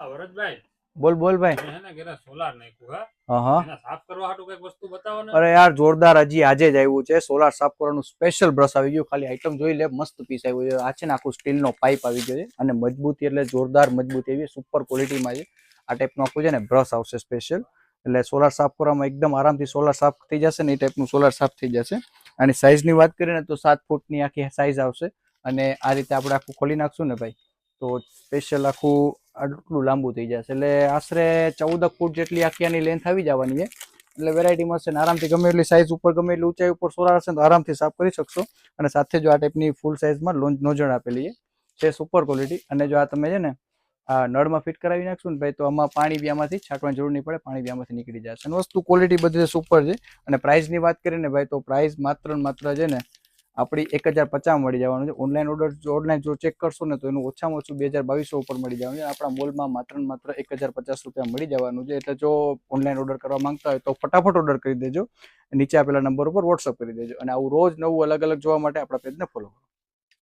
વરદભાઈ બોલ બોલ ભાઈ. મેં હે ને ઘરે સોલાર નાખ્યું હે. હા એને સાફ કરવા હાટુ કઈક વસ્તુ બતાવો ને. અરે યાર જોરદાર, હજી આજે જ આવ્યું છે સોલાર સાફ કરવાનું સ્પેશિયલ બ્રશ આવી ગયું. ખાલી આઈટમ જોઈ લે, મસ્ત પીસ આવ્યું છે. આ છે ને આખું સ્ટીલનો પાઇપ આવી ગયો છે અને મજબૂતી એટલે જોરદાર મજબૂતી એવી સુપર ક્વોલિટીમાં છે. આ ટાઈપનું આખું છે ને બ્રશ આવશે સ્પેશિયલ, એટલે સોલાર સાફ કરવામાં એકદમ આરામથી સોલાર સાફ થઈ જશે ને એ ટાઈપનું સોલાર સાફ થઈ જશે. અને સાઇઝની વાત કરીએ ને તો 7 ફૂટની આખી સાઇઝ આવશે. અને આ રીતે આપણે આખું ખોલી નાખશું ને ભાઈ તો સ્પેશિયલ આખું આટલું લાંબુ થઈ જશે. એટલે આશરે 14 ફૂટ જેટલી આખી આની લેન્થ આવી જવાની છે. એટલે વેરાયટી મળશે ને આરામથી ગમે એટલી સાઇઝ ઉપર ગમે એટલી ઊંચાઈ ઉપર સોલાર હશે તો આરામથી સાફ કરી શકશો. અને સાથે જો આ ટાઈપની ફૂલ સાઇઝમાં નોઝલ આપેલી છે સુપર ક્વોલિટી. અને જો આ તમે છે ને આ નળમાં ફિટ કરાવી નાખશું ને ભાઈ તો આમાં પાણી બી આમાંથી છાંટવાની જરૂર નહીં પડે, પાણી બી આમાંથી નીકળી જશે. અને વસ્તુ ક્વોલિટી બધી સુપર છે. અને પ્રાઇસની વાત કરીએ ને ભાઈ તો પ્રાઇસ માત્ર છે ને આપણી 1050 મળી જવાનું છે. ઓનલાઈન જો ચેક કરશો ને તો એનું ઓછામાં ઓછું 2200 ઉપર મળી જવાનું છે. આપણા મોલમાં માત્ર 1050 રૂપિયા મળી જવાનું છે. એટલે જો ઓનલાઈન ઓર્ડર કરવા માંગતા હોય તો ફટાફટ ઓર્ડર કરી દેજો. નીચે આપેલા નંબર ઉપર વોટ્સઅપ કરી દેજો. અને આવું રોજ નવું અલગ અલગ જોવા માટે આપણા પેજને ફોલો કરો.